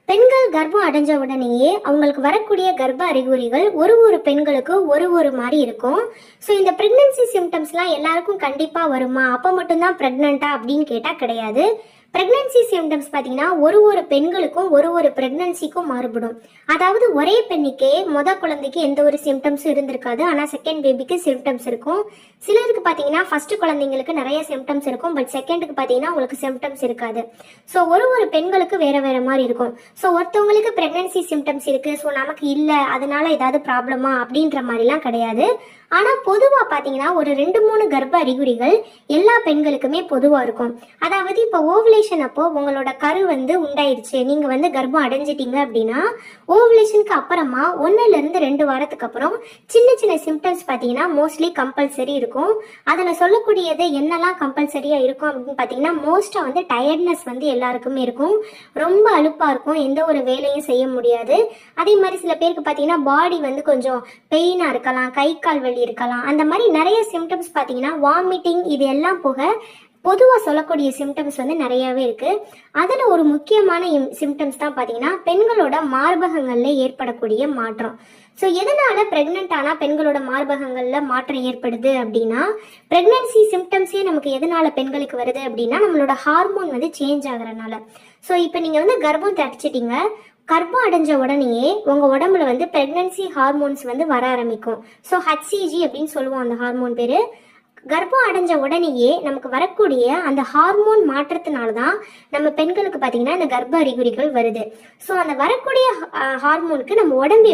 பெண்கள் கர்ப்பம் அடைஞ்ச உடனேயே அவங்களுக்கு வரக்கூடிய கர்ப்ப அறிகுறிகள் ஒரு ஒரு பெண்களுக்கு ஒரு ஒரு மாதிரி இருக்கும். ஸோ இந்த ப்ரெக்னென்சி சிம்டம்ஸ்லாம் எல்லாருக்கும் கண்டிப்பாக வருமா, அப்போ மட்டும்தான் ப்ரெக்னெண்ட்டா அப்படின்னு கேட்டால் கிடையாது. ப்ரெக்னென்சி சிம்டம்ஸ் பார்த்தீங்கன்னா ஒரு ஒரு பெண்களுக்கும் ஒரு ஒரு ப்ரெக்னென்சிக்கும் மாறுபடும். அதாவது ஒரே பெண்ணுக்கே குழந்தைக்கு எந்த ஒரு சிம்டம்ஸும் இருந்திருக்காது, ஆனால் செகண்ட் பேபிக்கு சிம்டம்ஸ் இருக்கும். சிலருக்கு பார்த்தீங்கன்னா ஃபர்ஸ்ட் குழந்தைங்களுக்கு நிறைய சிம்டம்ஸ் இருக்கும், பட் செகண்டுக்கு பார்த்தீங்கன்னா உங்களுக்கு சிம்டம்ஸ் இருக்காது. ஸோ ஒரு ஒரு பெண்களுக்கு வேற வேற மாதிரி இருக்கும். ஸோ ஒருத்தவங்களுக்கு ப்ரெக்னென்சி சிம்டம்ஸ் இருக்கு, ஸோ நமக்கு இல்லை அதனால ஏதாவது ப்ராப்ளமா அப்படின்ற மாதிரிலாம் கிடையாது. ஆனால் பொதுவாக பார்த்தீங்கன்னா ஒரு 2-3 கர்ப்ப அறிகுறிகள் எல்லா பெண்களுக்குமே பொதுவாக இருக்கும். அதாவது இப்போ ஓவுலேஷன் அப்போ உங்களோட கரு உண்டாயிருச்சு, நீங்கள் கர்ப்பம் அடைஞ்சிட்டீங்க அப்படின்னா ஓவுலேஷனுக்கு அப்புறமா 1-2 வாரத்துக்கு அப்புறம் சின்ன சின்ன சிம்டம்ஸ் பார்த்தீங்கன்னா மோஸ்ட்லி கம்பல்சரி இருக்கும். அதில் சொல்லக்கூடியது என்னெல்லாம் கம்பல்சரியாக இருக்கும் அப்படின்னு பார்த்தீங்கன்னா மோஸ்ட்டாக டயர்ட்னஸ் எல்லாருக்குமே இருக்கும். ரொம்ப அலுப்பாக இருக்கும், எந்த ஒரு வேலையும் செய்ய முடியாது. அதே மாதிரி சில பேருக்கு பார்த்தீங்கன்னா பாடி கொஞ்சம் பெயினாக இருக்கலாம், கை கால் வலி இருக்கலாம். அந்த மாதிரி நிறைய சிம்டம்ஸ் பார்த்தீங்கன்னா வாமிட்டிங் இது எல்லாம் போக பொதுவாக சொல்லக்கூடிய சிம்டம்ஸ் நிறையாவே இருக்கு. அதில் ஒரு முக்கியமான சிம்டம்ஸ் தான் பார்த்தீங்கன்னா பெண்களோட மார்பகங்களில் ஏற்படக்கூடிய மாற்றம். ஸோ எதனால ப்ரெக்னென்ட் ஆனால் பெண்களோட மார்பகங்களில் மாற்றம் ஏற்படுது அப்படின்னா, ப்ரெக்னென்சி சிம்டம்ஸே நமக்கு எதனால பெண்களுக்கு வருது அப்படின்னா நம்மளோட ஹார்மோன் சேஞ்ச் ஆகுறதுனால. ஸோ இப்போ நீங்கள் கர்ப்பம் தடிச்சிட்டீங்க, கர்ப்பம் அடைஞ்ச உடனேயே உங்கள் உடம்புல ப்ரெக்னன்சி ஹார்மோன்ஸ் வர ஆரம்பிக்கும். ஸோ ஹச்சிஜி அப்படின்னு சொல்லுவோம் அந்த ஹார்மோன் பேர். கர்ப்பம் அடைஞ்ச உடனேயே நமக்கு வரக்கூடிய அந்த ஹார்மோன் மாற்றத்தினால தான் நம்ம பெண்களுக்கு பார்த்தீங்கன்னா இந்த கர்ப்ப அறிகுறிகள் வருது. ஸோ அந்த வரக்கூடிய ஹார்மோனுக்கு நம்ம உடம்பு